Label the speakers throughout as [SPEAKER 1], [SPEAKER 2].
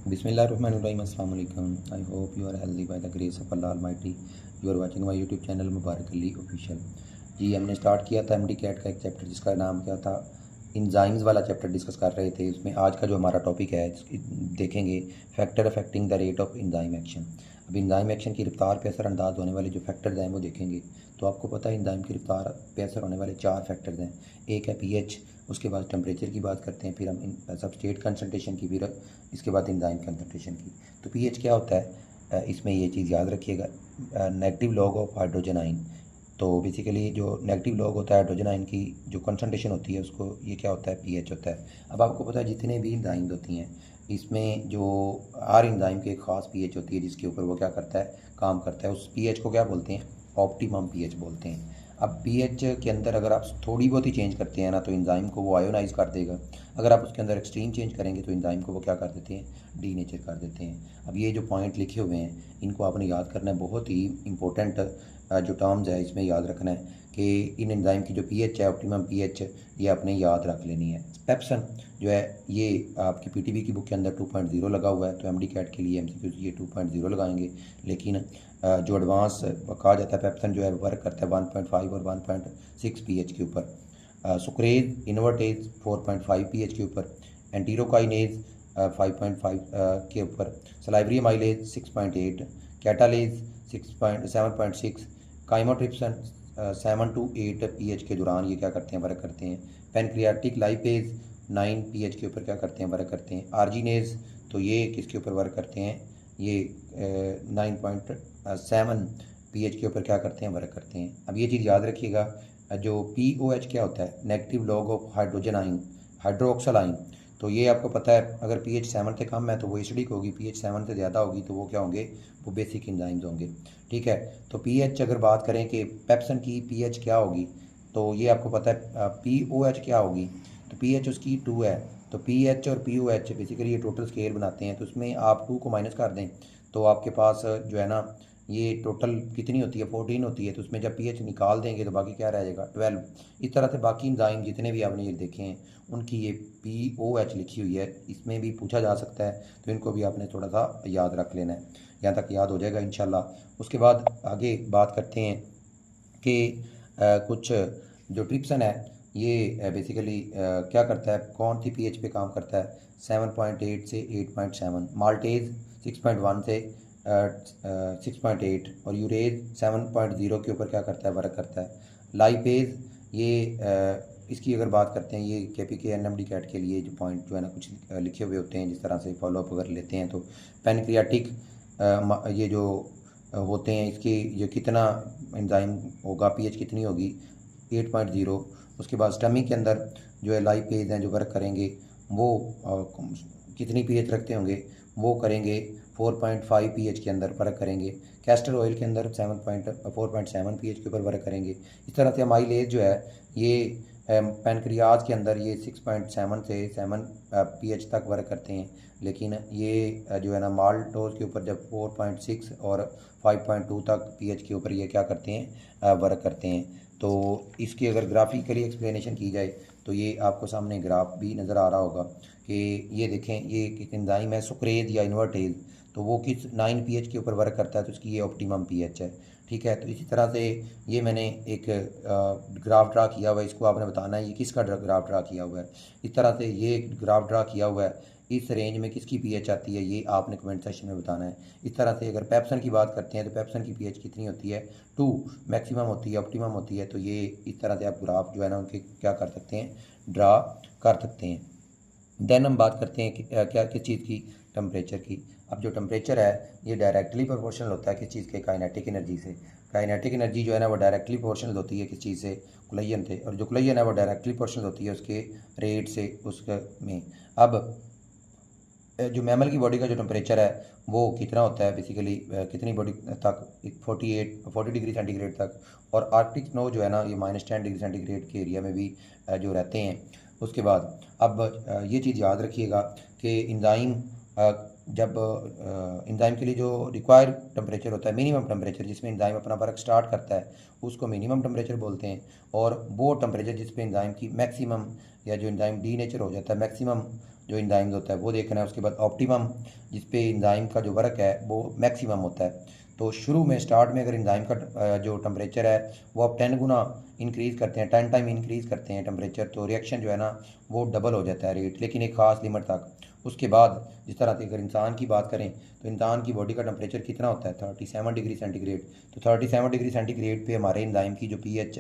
[SPEAKER 1] बिस्मिल्लाहिर्रहमानिर्रहीम अस्सलाम वालेकुम। I hope you are healthy by the grace of Allah almighty. You are watching my YouTube channel Mubarak Ali official. जी, हमने start किया था एमडी कैट का एक चैप्टर जिसका नाम क्या था, इंजाइम्स वाला चैप्टर डिस्कस कर रहे थे। उसमें आज का जो हमारा टॉपिक है देखेंगे factor affecting the rate of enzyme action. अब इंजाइम एक्शन की रफ्तार पे असरानंदाज होने वाले जो फैक्टर्स हैं वो देखेंगे। तो आपको पता है इंजाइम की रफ्तार पे असर होने वाले 4 फैक्टर्स हैं। एक है पीएच, उसके बाद टेम्परेचर की बात करते हैं, फिर हम सबस्ट्रेट कंसनट्रेशन की, फिर इसके बाद इंजाइम कंसनट्रेशन की। तो पीएच क्या होता है, इसमें ये चीज़ याद रखिएगा, नेगेटिव लॉग ऑफ हाइड्रोजन आइन। तो बेसिकली जो नेगेटिव लॉग होता है हाइड्रोजन आइन की जो कंसनट्रेशन होती है उसको ये क्या होता है, पीएच होता है। अब आपको पता है जितने भी इंजाइम्स होती हैं इसमें जो हर इंजाइम की एक ख़ास पीएच होती है जिसके ऊपर वो क्या करता है, काम करता है। उस पीएच को क्या बोलते हैं, ऑप्टिमम पीएच बोलते हैं। अब पीएच के अंदर अगर आप थोड़ी बहुत ही चेंज करते हैं ना तो इंजाइम को वो आयोनाइज कर देगा। अगर आप उसके अंदर एक्सट्रीम चेंज करेंगे तो इंजाइम को वो क्या कर देते हैं, डीनेचर कर देते हैं। अब ये जो पॉइंट लिखे हुए हैं इनको आपने याद करना है, बहुत ही इंपॉर्टेंट जो टर्म्स है इसमें याद रखना है कि इन एंजाइम की जो पीएच है, ऑप्टिमम पीएच, ये आपने याद रख लेनी है। पेप्सन जो है ये आपकी पीटीबी की बुक के अंदर 2.0 लगा हुआ है, तो एमडी कैट के लिए एमसीक्यूज ये 2.0 लगाएंगे। लेकिन जो एडवांस कहा जाता है पेप्सन जो है वर्क करता है 1.5 और 1.6 पीएच के ऊपर। सुक्रेज इन्वर्टेज 4.5 पीएच के ऊपर, एंटीरोकाइनेज 5.5 के ऊपर, salivary mileage 6.8, catalase 7.6, काइमोट्रिप्सन 7 to 8 pH के दौरान ये क्या करते हैं, वर्क करते हैं। पेनक्रियाटिक लाइपेज 9 पीएच के ऊपर क्या करते हैं, वर्क करते हैं। आर्जिनेज तो ये किसके ऊपर वर्क करते हैं, ये 9.7 पीएच के ऊपर क्या करते हैं, वर्क करते हैं। अब ये चीज़ याद रखिएगा, जो पीओएच क्या होता है, नेगेटिव लॉग ऑफ हाइड्रोजन आइन, हाइड्रोक्सल आइन। तो ये आपको पता है अगर पीएच 7 से कम है तो वो एसिडिक होगी, पीएच 7 से ज़्यादा होगी तो वो क्या होंगे, वो बेसिक एंजाइम्स होंगे। ठीक है, तो पीएच अगर बात करें कि पेप्सन की पीएच क्या होगी, तो ये आपको पता है पीओएच क्या होगी, तो पीएच उसकी 2 है। तो पीएच और पीओएच बेसिकली ये टोटल स्केल बनाते हैं, तो उसमें आप 2 को माइनस कर दें तो आपके पास जो है ना ये टोटल कितनी होती है, 14 होती है। तो उसमें जब पीएच निकाल देंगे तो बाकी क्या रह जाएगा, 12। इस तरह से बाकी एंजाइम जितने भी आपने ये देखे हैं उनकी ये पीओएच लिखी हुई है, इसमें भी पूछा जा सकता है, तो इनको भी आपने थोड़ा सा याद रख लेना है। यहाँ तक याद हो जाएगा इंशाल्लाह। उसके बाद आगे बात करते हैं कि कुछ जो ट्रिप्सन है ये बेसिकली क्या करता है, कौन सी पीएच पे काम करता है, 7.8 से 8.7, माल्टेज 6.1 से 6.8, और यूरेज 7.0 के ऊपर क्या करता है, वर्क करता है। लाइपेज ये इसकी अगर बात करते हैं, ये केपीके एनएमडी कैट के लिए जो पॉइंट जो है ना कुछ लिखे हुए होते हैं, जिस तरह से फॉलोअप अगर लेते हैं तो पैनक्रियाटिक ये जो होते हैं इसकी ये कितना एंजाइम होगा, पीएच कितनी होगी, 8.0। उसके बाद स्टमक के अंदर जो है लाइपेज हैं जो वर्क करेंगे वो कितनी पीएच रखते होंगे, वो करेंगे 4.5 पीएच के अंदर वर्क करेंगे। कैस्टर ऑयल के अंदर 4.7 पीएच के ऊपर वर्क करेंगे। इस तरह से माइलेज जो है ये पैनक्रियाज के अंदर ये 6.7 से 7 पीएच तक वर्क करते हैं। लेकिन ये जो है ना माल्टोज के ऊपर जब 4.6 और 5.2 तक पीएच के ऊपर ये क्या करते हैं, वर्क करते हैं। तो इसकी अगर ग्राफिकली एक्सप्लेनेशन की जाए तो ये आपको सामने ग्राफ भी नज़र आ रहा होगा कि ये देखें, ये एक एंजाइम है सुक्रेज या इन्वर्टेज, तो वो किस 9 पीएच के ऊपर वर्क करता है, तो इसकी ये ऑप्टिमम पीएच है। ठीक है, तो इसी तरह से ये मैंने एक ग्राफ ड्रा किया हुआ है, इसको आपने बताना है ये किसका ग्राफ ड्रा किया हुआ है। इस तरह से ये ग्राफ ड्रा किया हुआ है, इस रेंज में किसकी पीएच आती है ये आपने कमेंट सेक्शन में बताना है। इस तरह से अगर पेप्सन की बात करते हैं तो पेप्सन की पीएच कितनी होती है, 2 मैक्सिमम होती है, ऑप्टिमम होती है। तो ये इस तरह से आप ग्राफ जो है ना उनके क्या कर सकते हैं, ड्रा कर सकते हैं। देन हम बात करते हैं कि क्या किस चीज़ की, टेम्परेचर की। अब जो टेम्परेचर है ये डायरेक्टली प्रोपोर्शनल होता है किस चीज़ के, काइनेटिक एनर्जी से। काइनेटिक एनर्जी जो है ना वो डायरेक्टली प्रोपोर्शनल होती है किस चीज़ से, कुलयन से, और जो कुलयन है वो डायरेक्टली प्रोपोर्शनल होती है उसके रेट से उसके में। अब जो मैमल की बॉडी का जो टेम्परेचर है वो कितना होता है, बेसिकली कितनी बॉडी तक, 40 डिग्री सेंटीग्रेड तक। और आर्कटिक स्नो जो है ना ये -10 डिग्री सेंटीग्रेड के एरिया में भी जो रहते हैं। उसके बाद अब ये चीज़ याद रखिएगा कि इंजाइम जब इंजाइम के लिए जो रिक्वायर्ड टेम्परेचर होता है, मिनिमम टेम्परेचर जिसमें इंजाइम अपना वर्क स्टार्ट करता है उसको मिनिमम टेम्परेचर बोलते हैं। और वो टेम्परेचर जिस पे इंजाइम की मैक्सिमम या जो इंजाइम डी नेचर हो जाता है, मैक्सिमम जो इंजाइम्स होता है वो देखना है। उसके बाद ऑप्टिमम जिस पे इंजाइम का जो वर्क है वो मैक्सिमम होता है। तो शुरू में स्टार्ट में अगर इंजाइम का जो टेम्परेचर है वो आप 10 गुना इंक्रीज़ करते हैं, 10 टाइम इंक्रीज़ करते हैं टेम्परेचर, तो रिएक्शन जो है ना वो डबल हो जाता है रेट, लेकिन एक ख़ास लिमिट तक। उसके बाद जिस तरह से अगर इंसान की बात करें तो इंसान की बॉडी का टेम्परेचर कितना होता है 37 डिग्री सेंटीग्रेड। तो 37 डिग्री सेंटीग्रेड पे हमारे इंजाइम की जो pH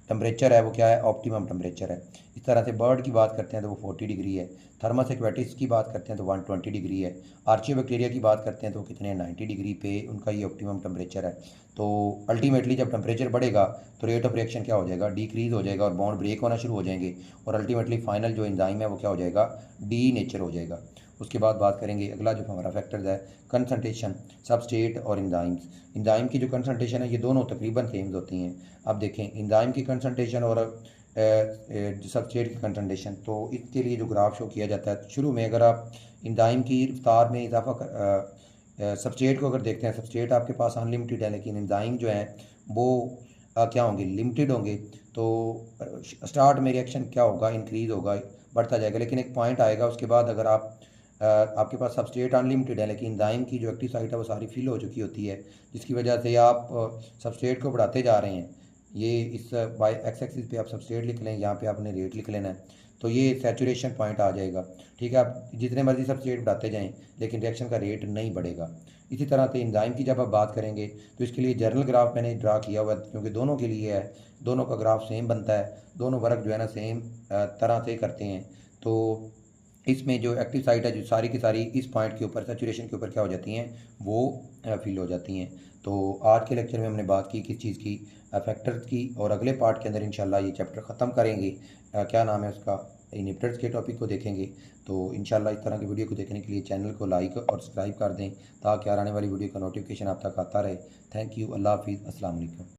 [SPEAKER 1] टेम्परेचर है वो क्या है, ऑप्टिमम टेम्परेचर है। इस तरह से बर्ड की बात करते हैं तो वो 40 डिग्री है। थर्मस एक्वेटिस की बात करते हैं तो 120 डिग्री है। आर्चियोबैक्टीरिया की बात करते हैं तो कितने 90 डिग्री पे उनका ये ऑप्टिमम टेम्परेचर है। तो अल्टीमेटली जब टेम्परेचर बढ़ेगा तो रेट ऑफ रिएक्शन क्या हो जाएगा, डिक्रीज़ हो जाएगा और बॉन्ड ब्रेक होना शुरू हो जाएंगे और अल्टीमेटली फाइनल जो एंजाइम है वो क्या हो जाएगा, डी नेचर हो जाएगा। उसके बाद बात करेंगे अगला जो हमारा फैक्टर्स है, कंसंट्रेशन, सबस्ट्रेट और एंजाइम्स। एंजाइम की जो कंसंट्रेशन है ये दोनों तकरीबन सेम होती हैं। अब देखें एंजाइम की कंसंट्रेशन और सबस्ट्रेट की कंसंट्रेशन, तो इसके लिए जो ग्राफ शो किया जाता है शुरू में अगर आप एंजाइम की रफ्तार में इजाफा सबस्ट्रेट को अगर देखते हैं, सबस्ट्रेट आपके पास अनलिमिटेड है लेकिन एंजाइम जो है वो क्या होंगे, लिमिटेड होंगे। तो स्टार्ट में रिएक्शन क्या होगा, इंक्रीज़ होगा, बढ़ता जाएगा, लेकिन एक पॉइंट आएगा उसके बाद अगर आपके पास सबस्ट्रेट अनलिमिटेड है लेकिन एंजाइम की जो एक्टिव साइट है वो सारी फिल हो चुकी होती है, जिसकी वजह से आप सबस्ट्रेट को बढ़ाते जा रहे हैं। ये इस वाई एक्स एक्सिस पे आप सबस्ट्रेट लिख लें, यहाँ पे आपने रेट लिख लेना है, तो ये सैचुरेशन पॉइंट आ जाएगा। ठीक है, आप जितने मर्जी सबस्ट्रेट बढ़ाते जाएं लेकिन रिएक्शन का रेट नहीं बढ़ेगा। इसी तरह से एंजाइम की जब आप बात करेंगे तो इसके लिए जर्नल ग्राफ मैंने ड्रा किया हुआ है, क्योंकि दोनों के लिए है, दोनों का ग्राफ सेम बनता है, दोनों वर्क जो है ना सेम तरह से करते हैं। तो इसमें जो एक्टिव साइट है जो सारी की सारी इस पॉइंट के ऊपर, सैचुरेशन के ऊपर क्या हो जाती हैं, वो फिल हो जाती हैं। तो आज के लेक्चर में हमने बात की किस चीज़ की, फैक्टर्स की, और अगले पार्ट के अंदर इंशाल्लाह ये चैप्टर ख़त्म करेंगे, क्या नाम है उसका, इनिप्टर्स के टॉपिक को देखेंगे। तो इंशाल्लाह इस तरह की वीडियो को देखने के लिए चैनल को लाइक और सब्सक्राइब कर दें ताकि आने वाली वीडियो का नोटिफिकेशन आप तक आता रहे। थैंक यू, अल्लाह हाफिज़, अस्सलाम वालेकुम।